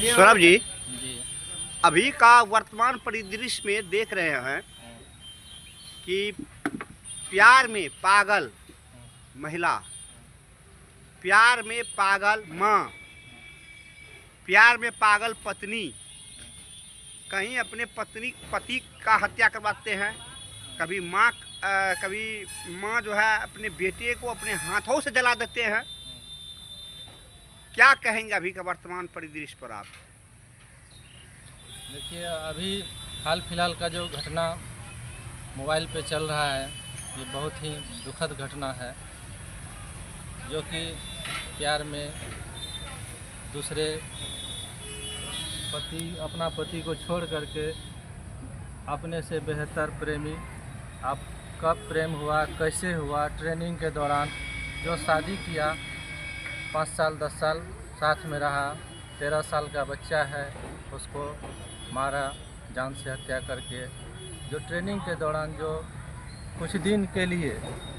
सौरभ जी, जी। अभी का वर्तमान परिदृश्य में देख रहे हैं कि प्यार में पागल महिला, प्यार में पागल माँ, प्यार में पागल पत्नी कहीं अपने पति का हत्या करवाते हैं। कभी माँ जो है अपने बेटे को अपने हाथों से जला देते हैं। क्या कहेंगे अभी का वर्तमान परिदृश्य पर आप? देखिए, अभी हाल फिलहाल का जो घटना मोबाइल पे चल रहा है, ये बहुत ही दुखद घटना है, जो कि प्यार में दूसरे अपना पति को छोड़ करके अपने से बेहतर प्रेमी, आप कब प्रेम हुआ, कैसे हुआ, ट्रेनिंग के दौरान जो शादी किया, 5 साल 10 साल साथ में रहा, 13 साल का बच्चा है, उसको मारा, जान से हत्या करके। जो ट्रेनिंग के दौरान जो कुछ दिन के लिए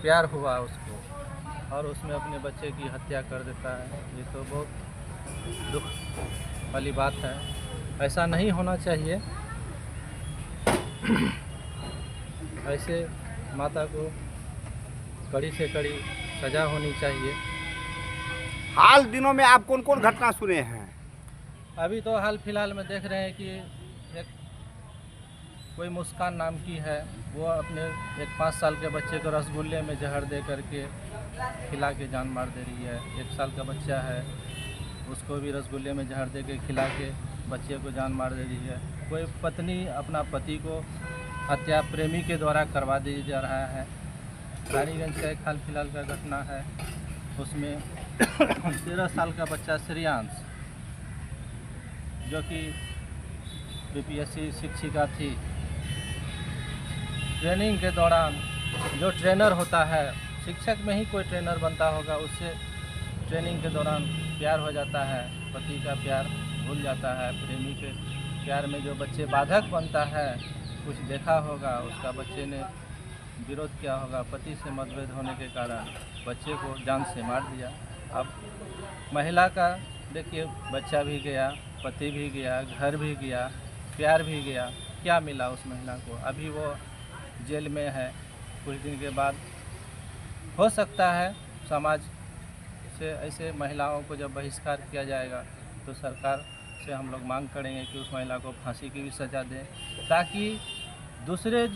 प्यार हुआ उसको, और उसमें अपने बच्चे की हत्या कर देता है। ये तो बहुत दुख वाली बात है। ऐसा नहीं होना चाहिए। ऐसे माता को कड़ी से कड़ी सज़ा होनी चाहिए। हाल दिनों में आप कौन कौन घटना सुने हैं? अभी तो हाल फिलहाल में देख रहे हैं कि एक कोई मुस्कान नाम की है, वो अपने एक 5 साल के बच्चे को रसगुल्ले में जहर दे करके खिला के जान मार दे रही है। 1 साल का बच्चा है, उसको भी रसगुल्ले में जहर दे के खिला के बच्चे को जान मार दे रही है। कोई पत्नी अपना पति को हत्या प्रेमी के द्वारा करवा दी जा रहा है। रानीगंज का एक हाल फिलहाल का घटना है, उसमें 13 साल का बच्चा श्रेयांश, जो कि बीपीएससी शिक्षिका थी, ट्रेनिंग के दौरान जो ट्रेनर होता है, शिक्षक में ही कोई ट्रेनर बनता होगा, उससे ट्रेनिंग के दौरान प्यार हो जाता है, पति का प्यार भूल जाता है। प्रेमी के प्यार में जो बच्चे बाधक बनता है, कुछ देखा होगा, उसका बच्चे ने विरोध किया होगा, पति से मतभेद होने के कारण बच्चे को जान से मार दिया। अब महिला का देखिए, बच्चा भी गया, पति भी गया, घर भी गया, प्यार भी गया, क्या मिला उस महिला को? अभी वो जेल में है। कुछ दिन के बाद हो सकता है समाज से ऐसे महिलाओं को जब बहिष्कार किया जाएगा, तो सरकार से हम लोग मांग करेंगे कि उस महिला को फांसी की भी सज़ा दें, ताकि दूसरे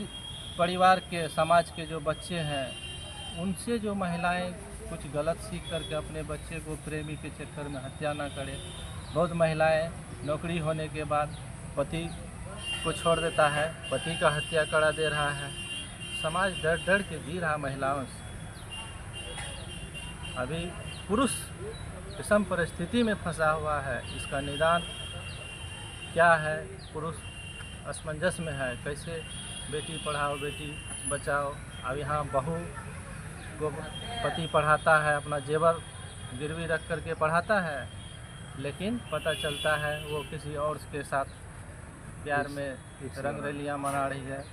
परिवार के, समाज के जो बच्चे हैं, उनसे जो महिलाएं कुछ गलत सीख करके अपने बच्चे को प्रेमी के चक्कर में हत्या ना करें। बहुत महिलाएं नौकरी होने के बाद पति को छोड़ देता है, पति का हत्या करा दे रहा है। समाज डर डर के जी रहा महिलाओं से। अभी पुरुष विषम परिस्थिति में फंसा हुआ है, इसका निदान क्या है? पुरुष असमंजस में है, कैसे बेटी पढ़ाओ बेटी बचाओ। अब यहाँ बहू को पति पढ़ाता है, अपना जेवर गिरवी रख करके पढ़ाता है, लेकिन पता चलता है वो किसी और के साथ प्यार में रंग रलियाँ मना रही है।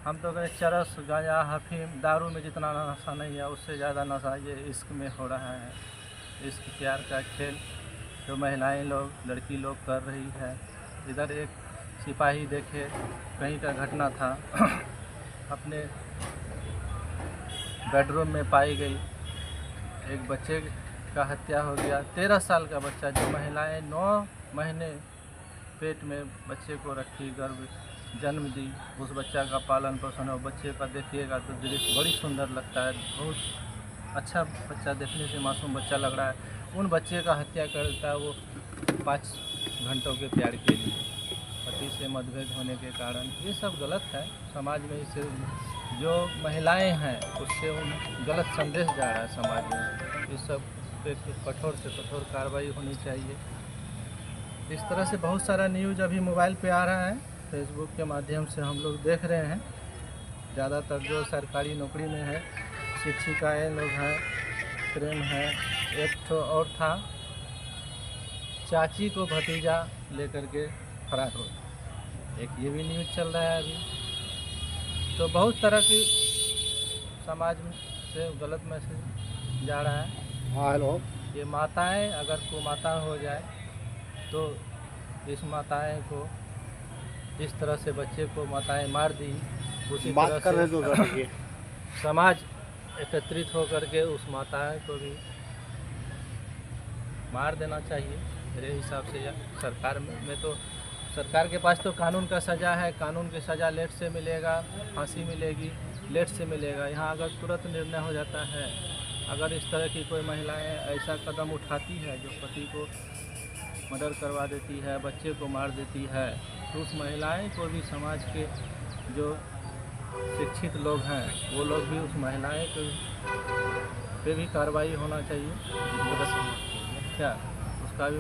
हम तो कहें चरस, गांजा, अफीम, दारू में जितना नशा नहीं है, उससे ज़्यादा नशा ये इश्क में हो रहा है। इश्क प्यार का खेल जो महिलाएं लोग, लड़की लोग कर रही है। इधर एक सिपाही देखे, कहीं का घटना था, अपने बेडरूम में पाई गई, एक बच्चे का हत्या हो गया। 13 साल का बच्चा, जो महिलाएं 9 महीने पेट में बच्चे को रखी, गर्भ जन्म दी, उस बच्चा का पालन पोषण हो, बच्चे का देखिएगा तो दृश्य बड़ी सुंदर लगता है, बहुत अच्छा बच्चा, देखने से मासूम बच्चा लग रहा है। उन बच्चे का हत्या करता है वो 5 घंटों के प्यार के लिए, पति से मतभेद होने के कारण। ये सब गलत है। समाज में इससे जो महिलाएं हैं, उससे उन गलत संदेश जा रहा है समाज में। इस सब पे कठोर से कठोर कार्रवाई होनी चाहिए। इस तरह से बहुत सारा न्यूज़ अभी मोबाइल पे आ रहा है, फेसबुक के माध्यम से हम लोग देख रहे हैं। ज़्यादातर जो सरकारी नौकरी में है, शिक्षिकाएँ लोग हैं, प्रेम है। एक तो और था, चाची को भतीजा लेकर के फरार हो, एक ये भी न्यूज़ चल रहा है अभी। तो बहुत तरह की समाज में से गलत मैसेज जा रहा है। हाँ, हेलो। ये माताएं अगर कुमाता हो जाए तो इस माताएं को इस तरह से बच्चे को माताएं मार दी, उसी बात तरह कर रहे से तो देखिए समाज एकत्रित होकर के उस माताएं को भी मार देना चाहिए मेरे हिसाब से। या सरकार में तो सरकार के पास तो कानून का सज़ा है, कानून की सज़ा लेट से मिलेगा, फांसी मिलेगी, लेट से मिलेगा। यहाँ अगर तुरंत निर्णय हो जाता है, अगर इस तरह की कोई महिलाएं ऐसा कदम उठाती है जो पति को मर्डर करवा देती है, बच्चे को मार देती है, तो उस महिलाएं को भी समाज के जो शिक्षित लोग हैं वो लोग भी उस महिलाएं को पे भी कार्रवाई होना चाहिए। क्या उसका भी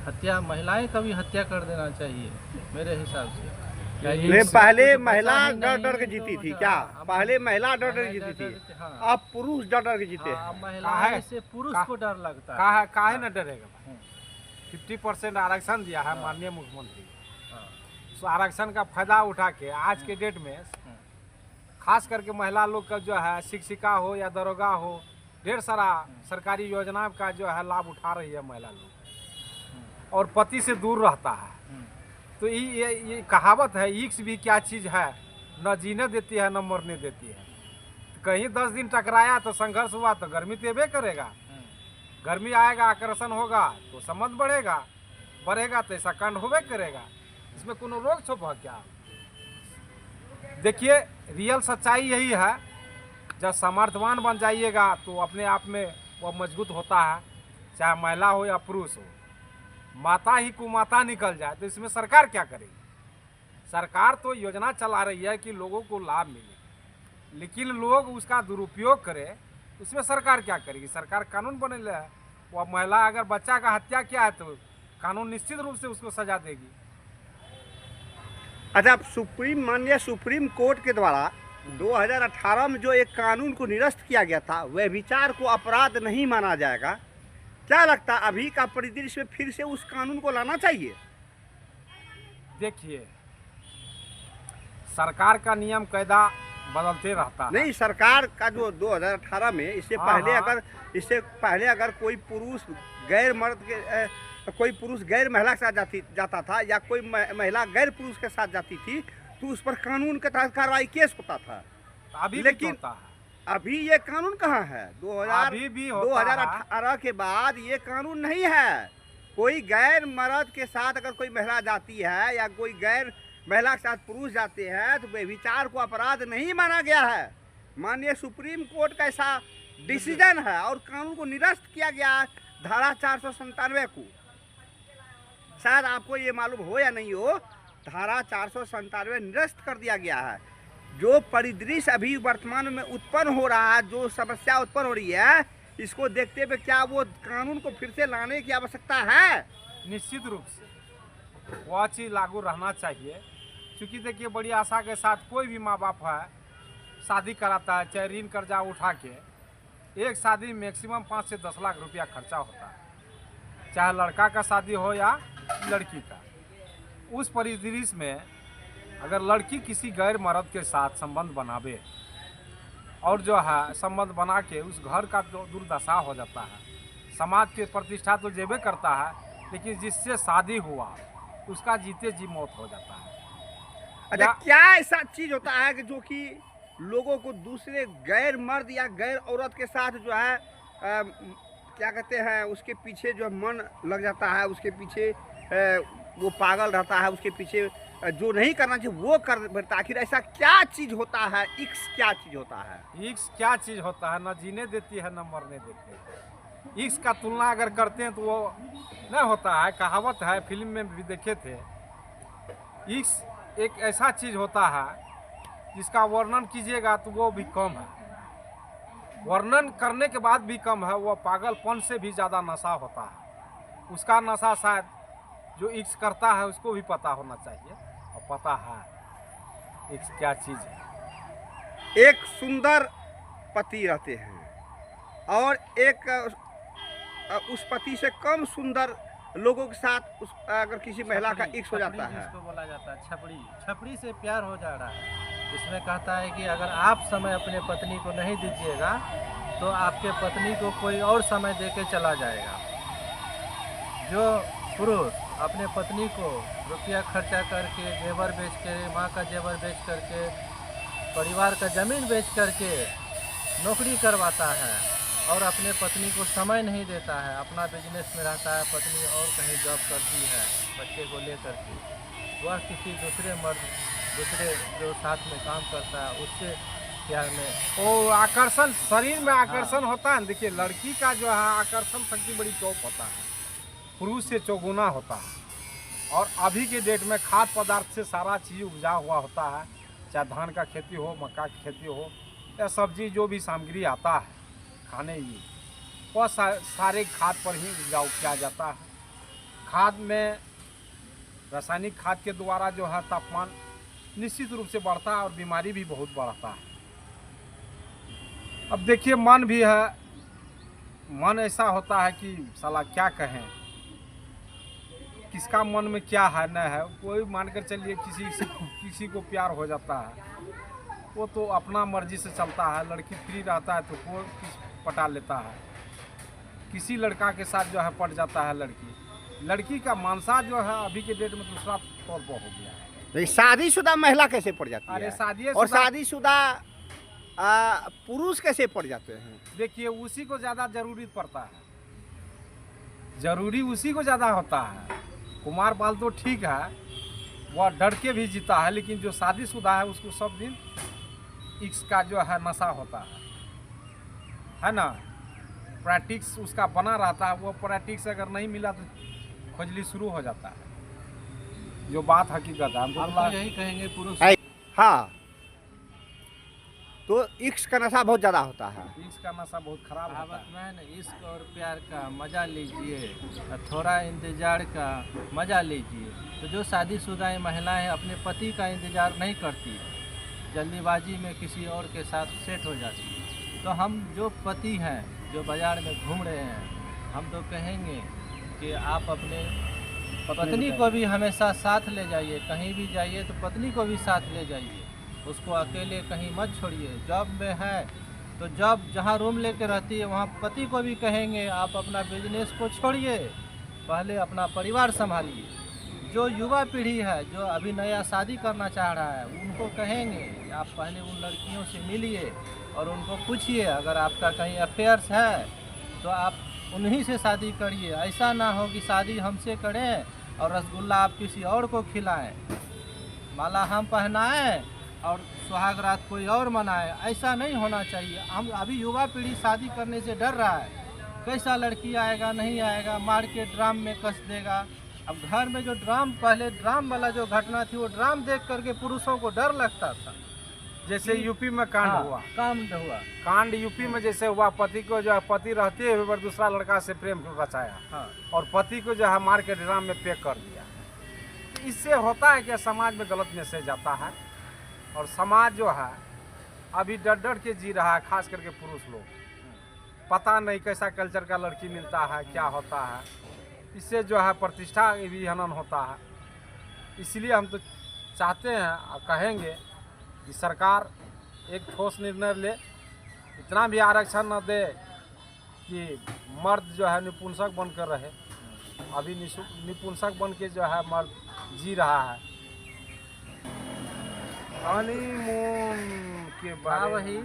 हत्या, महिलाएं का भी हत्या कर देना चाहिए मेरे हिसाब से। नहीं, पहले कुछ महिला बचा ही डर नहीं डर के तो जीती थी मतलब क्या? हाँ, पहले महिला डर डर के महिला जीती थी, हाँ। अब पुरुष डर डर के जीते हैं। हाँ, महिलाएं से पुरुष को डर लगता है। काहे न डरेगा भाई? 50% आरक्षण दिया है माननीय मुख्यमंत्री। हाँ, उस आरक्षण का फायदा उठा के आज के डेट में खास करके महिला लोग का जो है शिक्षिका हो या दरोगा हो, ढेर सारा सरकारी योजना का जो है लाभ उठा रही है महिला लोग, और पति से दूर रहता है। तो ये कहावत है, ईक्स भी क्या चीज़ है, न जीने देती है न मरने देती है। कहीं 10 दिन टकराया तो संघर्ष हुआ तो गर्मी तेबे करेगा, गर्मी आएगा, आकर्षण होगा तो संबंध बढ़ेगा तो ऐसा कांड होबे करेगा। इसमें कोनो रोक छोप है क्या? देखिए, रियल सच्चाई यही है, जब सामर्थ्यवान बन जाइएगा तो अपने आप में वह मजबूत होता है, चाहे महिला हो या पुरुष हो। माता ही कुमाता निकल जाए तो इसमें सरकार क्या करेगी? सरकार तो योजना चला रही है कि लोगों को लाभ मिले, लेकिन लोग उसका दुरुपयोग करें, उसमें सरकार क्या करेगी? सरकार कानून बनेला है, वह महिला अगर बच्चा का हत्या किया है तो कानून निश्चित रूप से उसको सजा देगी। अच्छा, माननीय सुप्रीम कोर्ट के द्वारा 2018 में जो एक कानून को निरस्त किया गया था, वह विचार को अपराध नहीं माना जाएगा। क्या लगता है अभी का परिदृश्य में फिर से उस कानून को लाना चाहिए? देखिए, सरकार का नियम कायदा बदलते रहता है। नहीं, सरकार का जो 2018 में इससे पहले अगर कोई पुरुष गैर मर्द के कोई पुरुष गैर महिला के साथ जाता था या कोई महिला गैर पुरुष के साथ जाती थी तो उस पर कानून के तहत कार्रवाई केस होता था। अभी लेकिन भी होता है। अभी ये कानून कहाँ है? अभी भी होता है। 2018 के बाद ये कानून नहीं है। कोई गैर मर्द के साथ अगर कोई महिला जाती है या कोई गैर महिला के साथ पुरुष जाते हैं तो व्यभिचार को अपराध नहीं माना गया है। माननीय सुप्रीम कोर्ट का ऐसा डिसीजन है और कानून को निरस्त किया गया धारा 497 को। शायद आपको ये मालूम हो या नहीं हो, धारा 497 निरस्त कर दिया गया है। जो परिदृश्य अभी वर्तमान में उत्पन्न हो रहा है, जो समस्या उत्पन्न हो रही है, इसको देखते हुए क्या वो कानून को फिर से लाने की आवश्यकता है? निश्चित रूप से वह चीज़ लागू रहना चाहिए। क्योंकि देखिए, बड़ी आशा के साथ कोई भी माँ बाप है शादी कराता है, चाहे ऋण कर्जा उठा के, एक शादी मैक्सिमम 5 से 10 लाख रुपया खर्चा होता है, चाहे लड़का का शादी हो या लड़की का। उस परिदृश्य में अगर लड़की किसी गैर मर्द के साथ संबंध बनावे और जो है संबंध बना के उस घर का दुर्दशा हो जाता है, समाज की प्रतिष्ठा तो जेबे करता है, लेकिन जिससे शादी हुआ उसका जीते जी मौत हो जाता है। अच्छा, क्या ऐसा चीज होता है कि जो कि लोगों को दूसरे गैर मर्द या गैर औरत के साथ जो है क्या कहते हैं, उसके पीछे जो मन लग जाता है, उसके पीछे वो पागल रहता है, उसके पीछे जो नहीं करना चाहिए वो कर बैठता है। आखिर ऐसा क्या चीज होता है? इक्स क्या चीज होता है? इक्स क्या चीज होता है? न जीने देती है न मरने देती है। इक्स का तुलना अगर करते हैं तो वो नहीं होता है। कहावत है, फिल्म में भी देखे थे। इक्स एक ऐसा चीज होता है जिसका वर्णन कीजिएगा तो वो भी कम है, वर्णन करने के बाद भी कम है। वो पागलपन से भी ज़्यादा नशा होता है। उसका नशा शायद जो इक्स करता है उसको भी पता होना चाहिए, और पता है इक्स क्या चीज़ है। एक सुंदर पति रहते हैं और एक उस पति से कम सुंदर लोगों के साथ अगर किसी महिला का इक्स हो जाता है, इसको बोला जाता है छपड़ी से प्यार हो जा रहा है। इसमें कहता है कि अगर आप समय अपने पत्नी को नहीं दीजिएगा तो आपके पत्नी को कोई और समय देके चला जाएगा। जो पुरुष अपने पत्नी को रुपया खर्चा करके, जेवर बेच के, माँ का जेवर बेच करके, परिवार का ज़मीन बेच करके नौकरी करवाता है और अपने पत्नी को समय नहीं देता है, अपना बिजनेस में रहता है, पत्नी और कहीं जॉब करती है बच्चे को लेकर के, वह किसी दूसरे मर्द, दूसरे जो साथ में काम करता है उससे प्यार में। वो आकर्षण, शरीर में आकर्षण होता है। देखिए लड़की का जो है आकर्षण शक्ति बड़ी चौक होता है, पुरुष से चौगुना होता है। और अभी के डेट में खाद्य पदार्थ से सारा चीज़ उपजा हुआ होता है, चाहे धान का खेती हो, मक्का की खेती हो, या सब्जी जो भी सामग्री आता है खाने की, वह सारे खाद पर ही उपजाऊ किया जाता है। खाद में रासायनिक खाद के द्वारा जो है तापमान निश्चित रूप से बढ़ता है और बीमारी भी बहुत बढ़ता है। अब देखिए मन भी है, मन ऐसा होता है कि साला क्या कहें, किसका मन में क्या है न है। कोई मानकर चलिए किसी को प्यार हो जाता है, वो तो अपना मर्जी से चलता है। लड़की फ्री रहता है तो कोई पटा लेता है, किसी लड़का के साथ जो है पट जाता है लड़की का मानसा जो है अभी के डेट में दूसरा तौर पर हो गया है। शादीशुदा महिला कैसे पड़ जाती अरे है और शादीशुदा पुरुष कैसे पड़ जाते हैं? देखिए उसी को ज़्यादा जरूरी पड़ता है, जरूरी उसी को ज़्यादा होता है। कुमार बाल तो ठीक है, वह डर के भी जीता है, लेकिन जो शादीशुदा है उसको सब दिन इक्स का जो है नशा होता है ना। प्रैक्टिस उसका बना रहता है, वो प्रैक्टिस अगर नहीं मिला तो खुजली शुरू हो जाता है। जो बात हकीकत है, हम तो यही कहेंगे पुरुष। हाँ, तो इश्क का नशा बहुत ज़्यादा होता है। इश्क का नशा बहुत खराब होता है। में न इश्क और प्यार का मज़ा लीजिए, थोड़ा इंतज़ार का मज़ा लीजिए। तो जो शादीशुदा महिलाएं अपने पति का इंतज़ार नहीं करती, जल्दीबाजी में किसी और के साथ सेट हो जाती। तो हम जो पति हैं जो बाज़ार में घूम रहे हैं, हम तो कहेंगे कि आप अपने पत्नी को भी हमेशा साथ ले जाइए, कहीं भी जाइए तो पत्नी को भी साथ ले जाइए, उसको अकेले कहीं मत छोड़िए। जॉब में है तो जॉब जहाँ रूम लेके रहती है वहाँ पति को भी कहेंगे आप अपना बिजनेस को छोड़िए, पहले अपना परिवार संभालिए। जो युवा पीढ़ी है जो अभी नया शादी करना चाह रहा है, उनको कहेंगे कि आप पहले उन लड़कियों से मिलिए और उनको पूछिए, अगर आपका कहीं अफेयर्स है तो आप उन्हीं से शादी करिए। ऐसा ना हो कि शादी हमसे करें और रसगुल्ला आप किसी और को खिलाएं, माला हम पहनाएं और सुहाग रात कोई और मनाए। ऐसा नहीं होना चाहिए। हम अभी युवा पीढ़ी शादी करने से डर रहा है, कैसा लड़की आएगा नहीं आएगा, मार के ड्राम में कस देगा। अब घर में जो ड्राम, पहले ड्राम वाला जो घटना थी, वो ड्राम देख करके पुरुषों को डर लगता था। जैसे यूपी में कांड हुआ, कांड यूपी में जैसे हुआ, पति को जो है पति रहते हुए दूसरा लड़का से प्रेम को रचाया, हाँ, और पति को जो है मार के ड्राम में पैक कर दिया। इससे होता है कि समाज में गलत मैसेज आता है और समाज जो है अभी डर डर के जी रहा है, खास करके पुरुष लोग। पता नहीं कैसा कल्चर का लड़की मिलता है, क्या होता है। इससे जो है प्रतिष्ठा भी हनन होता है। इसलिए हम तो चाहते हैं और कहेंगे कि सरकार एक ठोस निर्णय ले, इतना भी आरक्षण न दे कि मर्द जो है निपुंसक बनकर रहे। अभी निपुंसक बन के जो है मर्द जी रहा है। हनीमून के बाद वही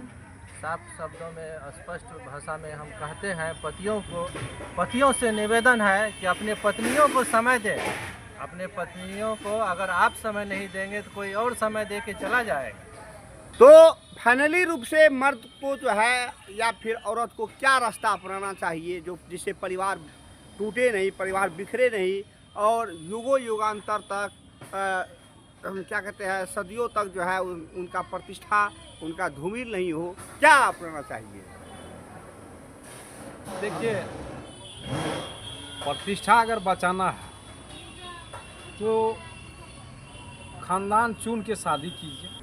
साफ शब्दों में स्पष्ट भाषा में हम कहते हैं, पतियों से निवेदन है कि अपने पत्नियों को समय दें। अपने पत्नियों को अगर आप समय नहीं देंगे तो कोई और समय दे के चला जाएगा। तो फाइनली रूप से मर्द को जो है या फिर औरत को क्या रास्ता अपनाना चाहिए जो जिससे परिवार टूटे नहीं, परिवार बिखरे नहीं और युगों युगांतर तक हम क्या कहते हैं सदियों तक जो है उनका प्रतिष्ठा, उनका धूमिल नहीं हो, क्या अपनाना चाहिए? देखिए, प्रतिष्ठा अगर बचाना है तो खानदान चुन के शादी कीजिए।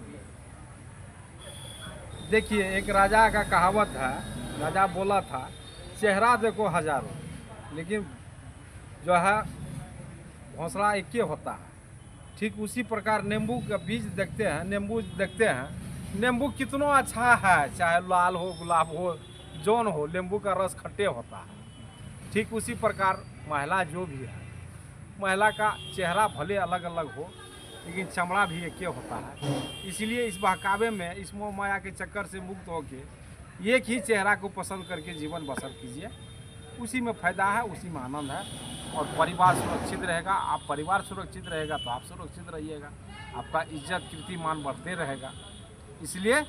देखिए, एक राजा का कहावत है, राजा बोला था चेहरा देखो हजारों, लेकिन जो है घोंसला एक ही होता है। ठीक उसी प्रकार नींबू का बीज देखते हैं, नींबू देखते हैं, नींबू कितना अच्छा है, चाहे लाल हो, गुलाब हो, जौन हो, नींबू का रस खट्टे होता है। ठीक उसी प्रकार महिला जो भी है महिला का चेहरा भले अलग अलग हो लेकिन चमड़ा भी एक ही होता है। इसलिए इस बहकावे में, इस मोह माया के चक्कर से मुक्त होकर एक ही चेहरा को पसंद करके जीवन बसर कीजिए। उसी में फ़ायदा है, उसी में आनंद है और परिवार सुरक्षित रहेगा। आप परिवार सुरक्षित रहेगा तो आप सुरक्षित रहिएगा, आपका इज्जत कीर्तिमान बढ़ते रहेगा। इसलिए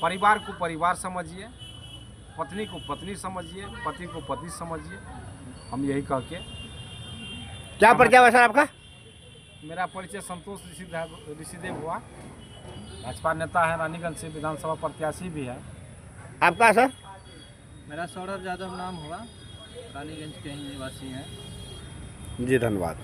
परिवार को परिवार समझिए, पत्नी को पत्नी समझिए, पति को पति समझिए। हम यही कह के क्या परिचय हुआ सर आपका? मेरा परिचय संतोष ऋषिदेव हुआ, भाजपा नेता है, रानीगंज से विधानसभा प्रत्याशी भी है। आपका सर? मेरा सौरभ यादव नाम हुआ, रानीगंज के ही निवासी हैं। जी धन्यवाद।